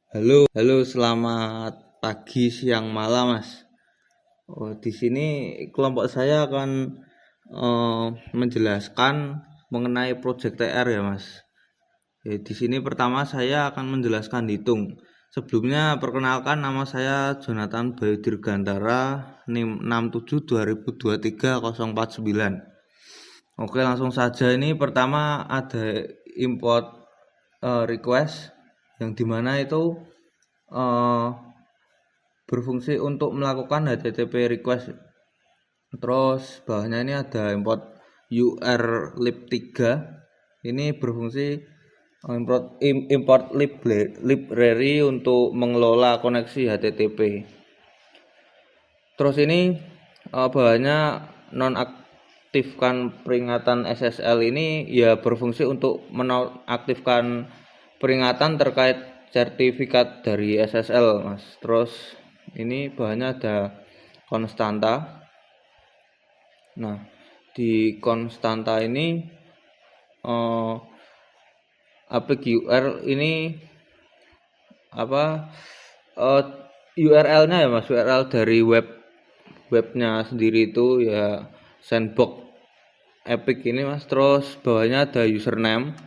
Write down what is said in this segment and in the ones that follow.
Halo, selamat pagi, siang, malam, Mas. Di sini kelompok saya akan menjelaskan mengenai proyek TR ya, Mas. Di sini pertama saya akan menjelaskan hitung. Sebelumnya perkenalkan, nama saya Jonathan Bayu Dirgantara, NIM 67 2023 049. Oke, langsung saja. Ini pertama ada import request yang dimana itu uh, berfungsi untuk melakukan HTTP request. Terus bawahnya ini ada import urlib3. Ini berfungsi import library untuk mengelola koneksi HTTP. Terus ini bawahnya nonaktifkan peringatan SSL ini ya berfungsi untuk menonaktifkan peringatan terkait sertifikat dari SSL, Mas. Terus ini bahannya ada konstanta. Nah, di konstanta ini APQR ini URL-nya ya, Mas. URL dari webnya sendiri itu ya sandbox Epic ini, Mas. Terus bawahnya ada username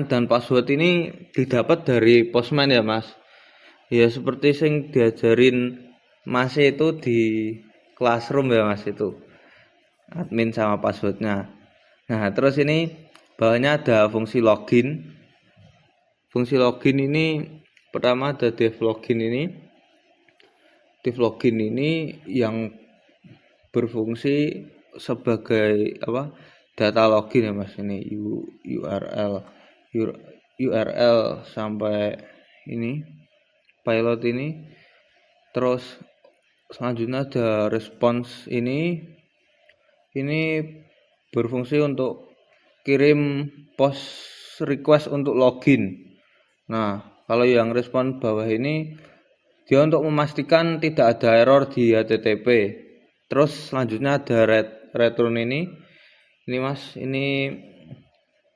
dan password ini didapat dari Postman ya, Mas. Ya seperti yang diajarin Mas itu di classroom ya, Mas, itu admin sama passwordnya. Nah, terus ini bawahnya ada fungsi login. Fungsi login ini pertama ada dev login ini. Dev login ini yang berfungsi sebagai data login ya, Mas. Ini URL sampai ini pilot ini. Terus selanjutnya ada response ini berfungsi untuk kirim post request untuk login. Nah, kalau yang respon bawah ini dia untuk memastikan tidak ada error di HTTP. Terus selanjutnya ada return ini Mas, ini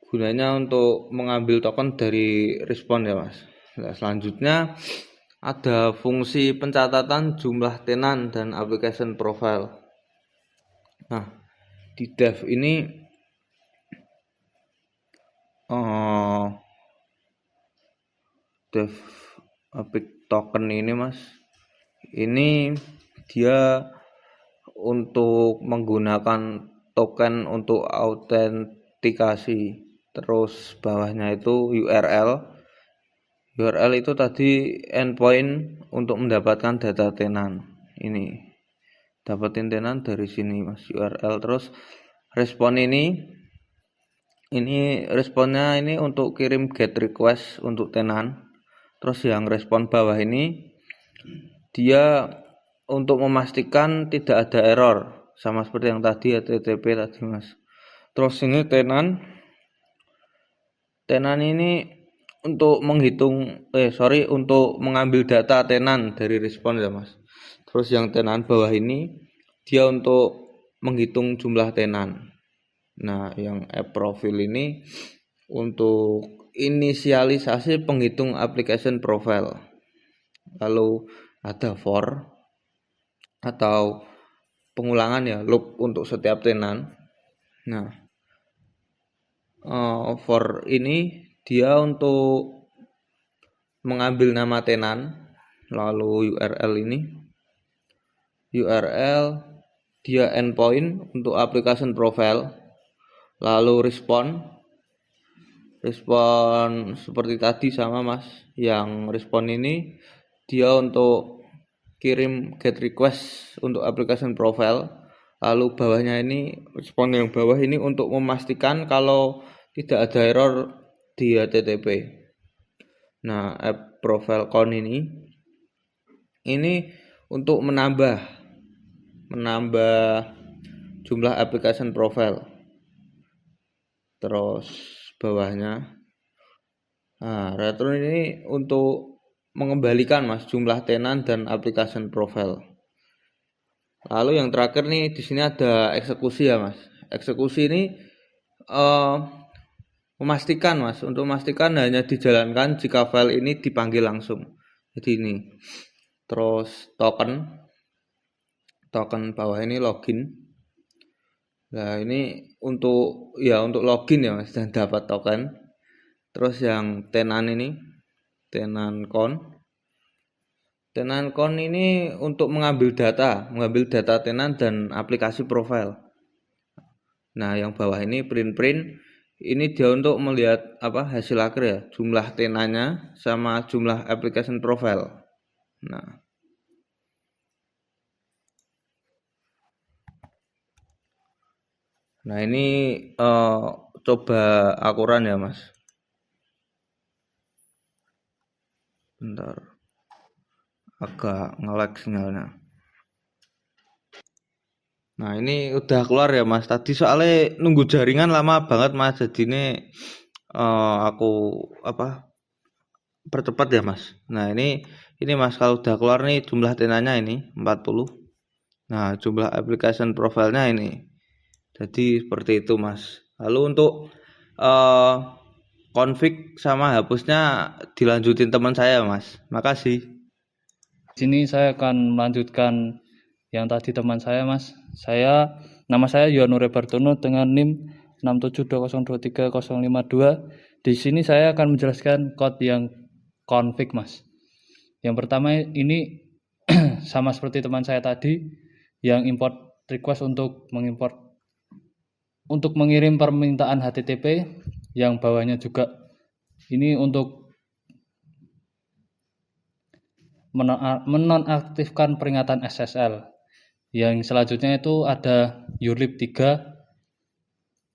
gunanya untuk mengambil token dari respon ya, Mas. Nah, selanjutnya ada fungsi pencatatan jumlah tenan dan application profile. Nah, di dev ini dev epic token ini, Mas, ini dia untuk menggunakan token untuk autentikasi. Terus bawahnya itu URL itu tadi endpoint untuk mendapatkan data tenan. Ini dapatin tenan dari sini, Mas, URL. Terus respon ini responnya ini untuk kirim get request untuk tenan. Terus yang respon bawah ini dia untuk memastikan tidak ada error, sama seperti yang tadi HTTP tadi, Mas. Terus ini tenan ini untuk untuk mengambil data tenan dari respon ya, Mas. Terus yang tenan bawah ini dia untuk menghitung jumlah tenan. Nah, yang app profile ini untuk inisialisasi penghitung application profile. Lalu ada for atau pengulangan ya, loop untuk setiap tenan. Nah, for ini dia untuk mengambil nama tenan, lalu URL dia endpoint untuk application profile, lalu respon seperti tadi sama, Mas. Yang respon ini dia untuk kirim get request untuk application profile, lalu bawahnya ini respon yang bawah ini untuk memastikan kalau tidak ada error di HTTP. Nah, app profile count ini untuk menambah jumlah application profile. Terus bawahnya return ini untuk mengembalikan, Mas, jumlah tenan dan application profile. Lalu yang terakhir nih di sini ada eksekusi ya, Mas. Eksekusi ini memastikan Mas, untuk memastikan hanya dijalankan jika file ini dipanggil langsung. Jadi ini. Terus token bawah ini login. Nah, ini untuk login ya Mas, dan dapat token. Terus yang tenan ini, tenan con ini untuk mengambil data tenan dan aplikasi profile. Nah, yang bawah ini print ini dia untuk melihat hasil akhir ya, jumlah tenannya sama jumlah application profile. Nah ini coba aku run ya Mas. Bentar, agak nge-lag sinyalnya. Nah ini udah keluar ya Mas. Tadi soalnya nunggu jaringan lama banget Mas. Jadi ini aku percepat ya Mas. Nah ini Mas, kalau udah keluar nih jumlah tenanya ini 40. Nah jumlah application profile-nya ini. Jadi seperti itu Mas. Lalu untuk config sama hapusnya dilanjutin teman saya Mas. Makasih. Sini saya akan melanjutkan yang tadi teman saya Mas. Nama saya Yohanure Bartono dengan NIM 672023052. Di sini saya akan menjelaskan code yang config Mas. Yang pertama ini sama seperti teman saya tadi yang import request untuk mengirim permintaan HTTP, yang bawahnya juga ini untuk menonaktifkan peringatan SSL. Yang selanjutnya itu ada urlib 3,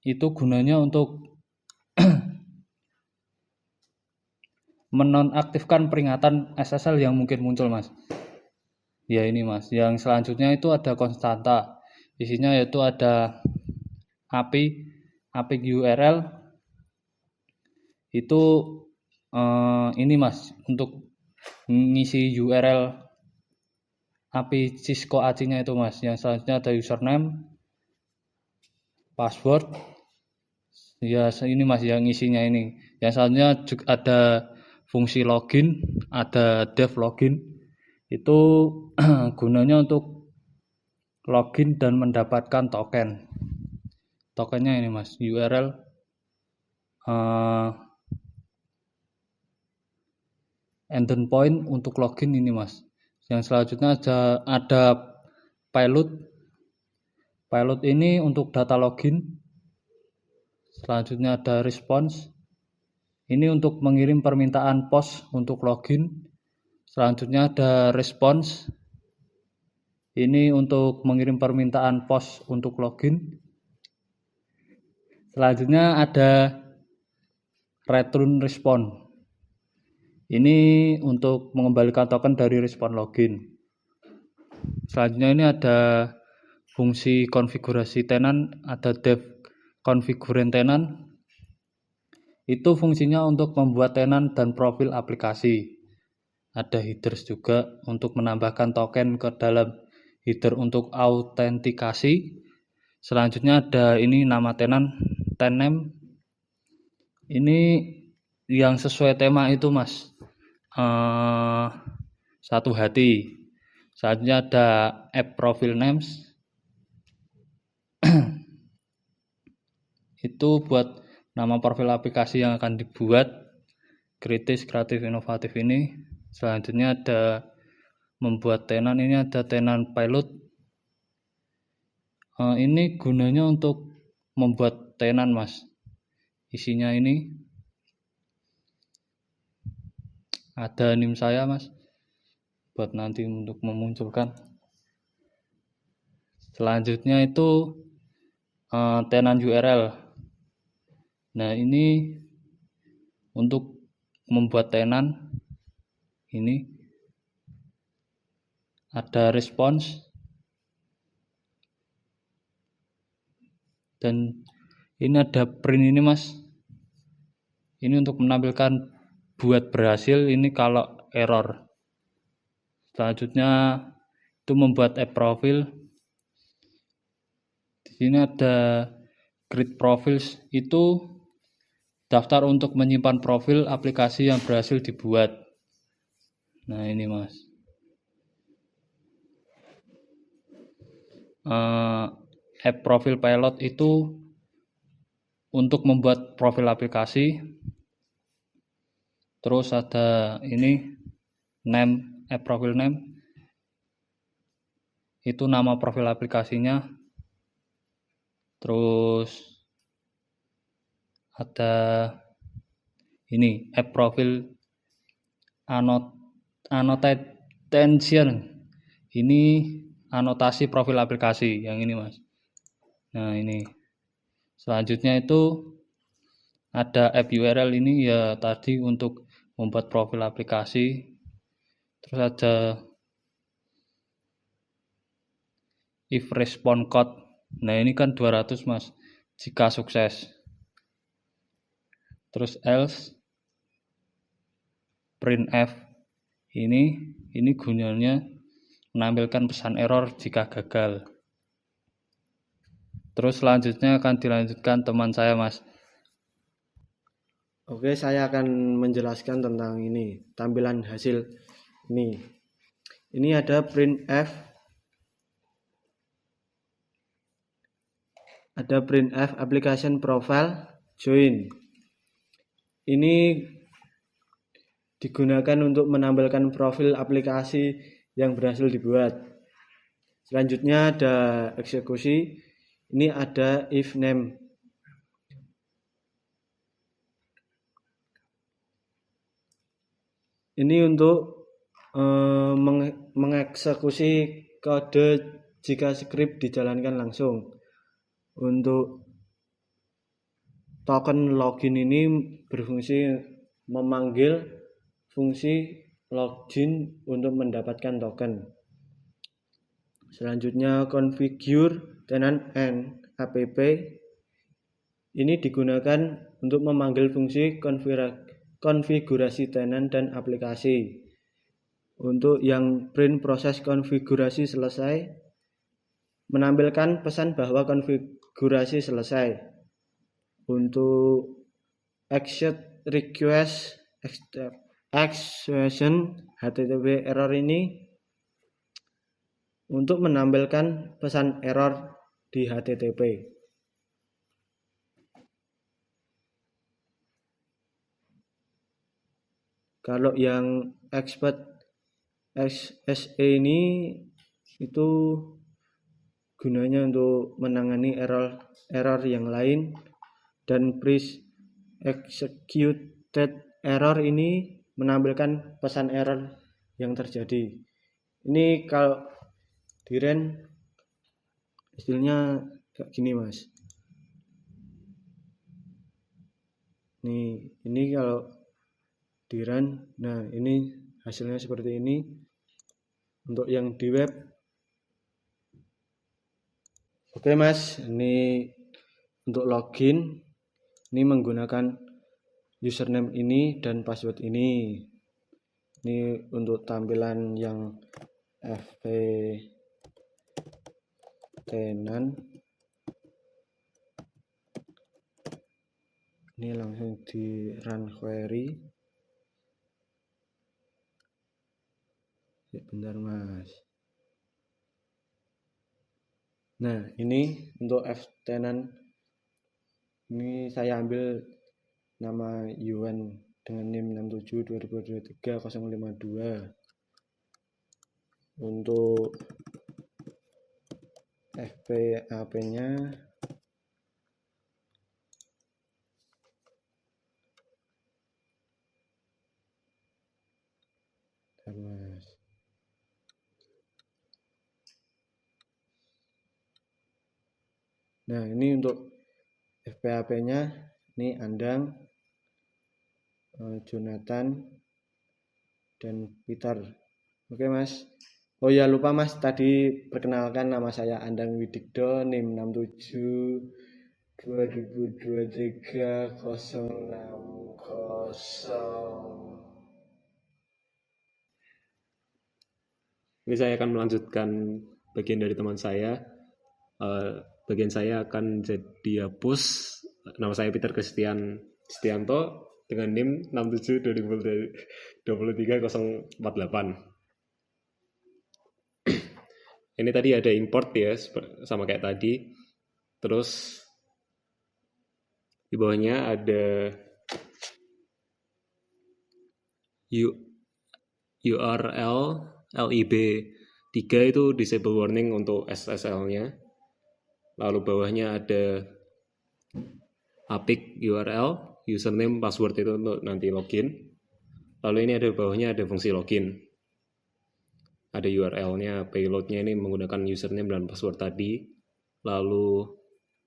itu gunanya untuk menonaktifkan peringatan SSL yang mungkin muncul Mas. Ya ini Mas. Yang selanjutnya itu ada konstanta, isinya yaitu ada API URL itu ini Mas, untuk ngisi URL API Cisco AC-nya itu Mas. Yang selanjutnya ada username, password. Ya ini Mas yang isinya ini. Yang selanjutnya juga ada fungsi login, ada dev login. Itu gunanya untuk login dan mendapatkan token. Tokennya ini Mas, URL endpoint untuk login ini Mas. Yang selanjutnya ada pilot. Pilot ini untuk data login. Selanjutnya ada response. Ini untuk mengirim permintaan post untuk login. Selanjutnya ada response. Ini untuk mengirim permintaan post untuk login. Selanjutnya ada return response. Ini untuk mengembalikan token dari respon login. Selanjutnya ini ada fungsi konfigurasi tenan, ada dev configure tenan. Itu fungsinya untuk membuat tenan dan profil aplikasi. Ada headers juga untuk menambahkan token ke dalam header untuk autentikasi. Selanjutnya ada ini nama tenan, tename. Ini yang sesuai tema itu Mas, satu hati. Selanjutnya ada app profile names. Itu buat nama profil aplikasi yang akan dibuat, kritis, kreatif, inovatif ini. Selanjutnya ada membuat tenan, ini ada tenan pilot. Ini gunanya untuk membuat tenan Mas. Isinya ini ada NIM saya Mas, buat nanti untuk memunculkan. Selanjutnya itu tenan URL. Nah ini untuk membuat tenan, ini ada response, dan ini ada print ini Mas. Ini untuk menampilkan buat berhasil ini kalau error. Selanjutnya itu membuat app profile. Di sini ada create profiles, itu daftar untuk menyimpan profil aplikasi yang berhasil dibuat. Nah ini mas, app profil pilot itu untuk membuat profil aplikasi. Terus ada ini name, app profil name, itu nama profil aplikasinya. Terus ada ini app profil annotation, ini anotasi profil aplikasi yang ini mas. Nah ini selanjutnya itu ada app URL, ini ya tadi untuk membuat profil aplikasi. Terus ada if response code, nah ini kan 200 mas jika sukses. Terus else printf, ini gunanya menampilkan pesan error jika gagal. Terus selanjutnya akan dilanjutkan teman saya mas. Oke, saya akan menjelaskan tentang ini, tampilan hasil ini. Ini ada printf, application profile join. Ini digunakan untuk menampilkan profil aplikasi yang berhasil dibuat. Selanjutnya ada eksekusi. Ini ada if name. Ini untuk mengeksekusi kode jika script dijalankan langsung. Untuk token login ini berfungsi memanggil fungsi login untuk mendapatkan token. Selanjutnya configure tenant and app. Ini digunakan untuk memanggil fungsi konfigurasi tenant dan aplikasi. Untuk yang print proses konfigurasi selesai, menampilkan pesan bahwa konfigurasi selesai. Untuk accept request exception HTTP error ini untuk menampilkan pesan error di HTTP. Kalau yang expert XSE ini itu gunanya untuk menangani error yang lain, dan pre executed error ini menampilkan pesan error yang terjadi. Ini kalau di RAN hasilnya kayak gini mas. Ini kalau di run, nah ini hasilnya seperti ini. Untuk yang di web, oke mas, ini untuk login, ini menggunakan username ini dan password ini. Ini untuk tampilan yang FP tenant. Ini langsung di run query. Bentar mas. Nah ini untuk ftenant, ini saya ambil nama Yuan dengan NIM 67/2023/052. Untuk FPAP nya mas. Nah ini untuk FPAP-nya, ini Andang, Jonathan, dan Peter. Oke mas. Oh ya lupa mas, tadi perkenalkan, nama saya Andang Widikdo, NIM 67/2023/060. Ini saya akan melanjutkan bagian dari teman saya. Bagian saya akan jadi host. Nama saya Peter Christian Setianto dengan NIM 6723048. Ini tadi ada import ya, sama kayak tadi. Terus di bawahnya ada URL lib3 itu disable warning untuk SSL-nya. Lalu bawahnya ada apik URL, username, password itu untuk nanti login. Lalu ini ada bawahnya ada fungsi login. Ada URL-nya, payload-nya ini menggunakan username dan password tadi. Lalu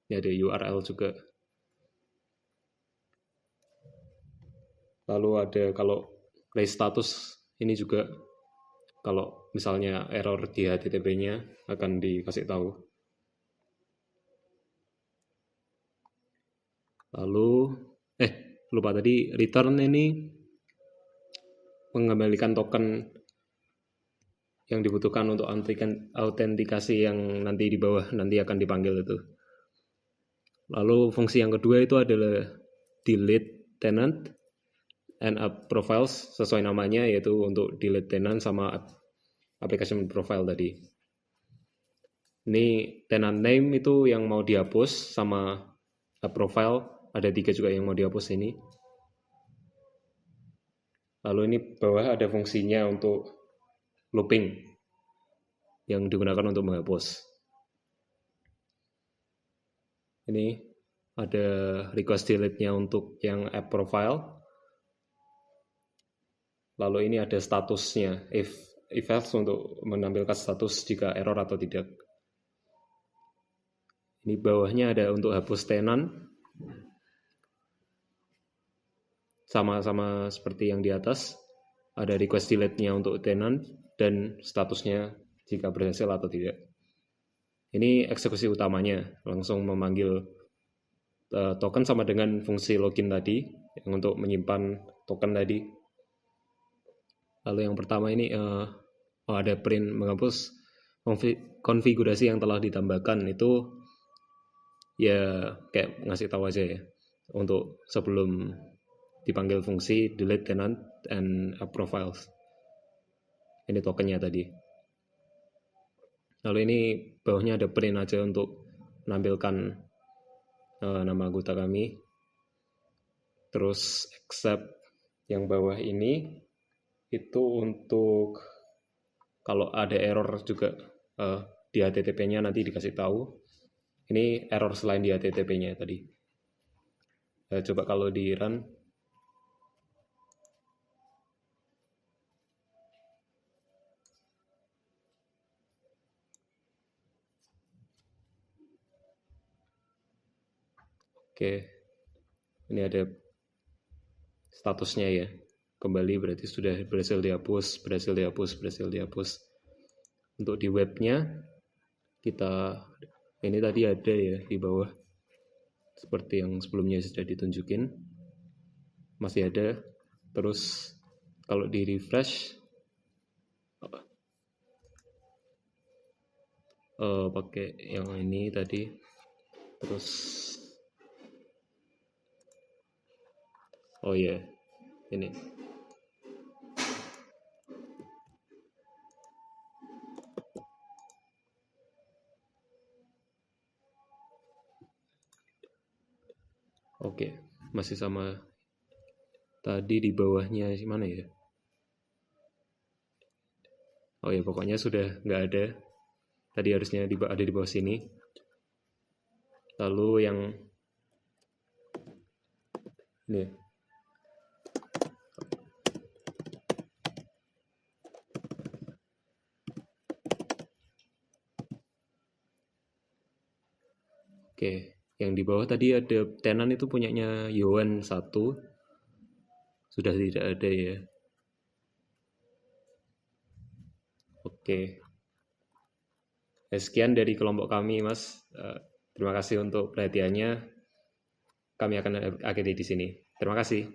ini ada URL juga. Lalu ada kalau raise status ini juga kalau misalnya error di HTTP-nya akan dikasih tahu. Lalu lupa tadi return ini mengembalikan token yang dibutuhkan untuk autentikasi yang nanti di bawah nanti akan dipanggil itu. Lalu fungsi yang kedua itu adalah delete tenant and app profiles, sesuai namanya yaitu untuk delete tenant sama application profile tadi. Ini tenant name itu yang mau dihapus sama app profile, ada 3 juga yang mau dihapus ini. Lalu ini bawah ada fungsinya untuk looping yang digunakan untuk menghapus. Ini ada request delete-nya untuk yang app profile. Lalu ini ada statusnya, if else untuk menampilkan status jika error atau tidak. Ini bawahnya ada untuk hapus tenant. Sama-sama seperti yang di atas. Ada request delete-nya untuk tenant dan statusnya jika berhasil atau tidak. Ini eksekusi utamanya, langsung memanggil token sama dengan fungsi login tadi, yang untuk menyimpan token tadi. Lalu yang pertama ini ada print menghapus konfigurasi yang telah ditambahkan, itu ya kayak ngasih tahu aja ya untuk sebelum dipanggil fungsi delete tenant and app profiles. Ini tokennya tadi. Lalu ini bawahnya ada print aja untuk menampilkan nama anggota kami. Terus accept yang bawah ini itu untuk kalau ada error juga di HTTP-nya nanti dikasih tahu. Ini error selain di HTTP-nya tadi. Coba kalau di run. Oke. Ini ada statusnya ya. Kembali berarti sudah berhasil dihapus. Untuk di webnya kita ini tadi ada ya di bawah seperti yang sebelumnya sudah ditunjukin, masih ada. Terus kalau di refresh pakai yang ini tadi, terus oh ya ini oke, masih sama tadi. Di bawahnya mana ya? Oh ya, pokoknya sudah nggak ada. Tadi harusnya ada di bawah sini. Lalu yang ini. Oke, yang di bawah tadi ada tenant itu punyanya Yohan 1. Sudah tidak ada ya. Oke. Sekian dari kelompok kami, Mas. Terima kasih untuk perhatiannya. Kami akan akhiri di sini. Terima kasih.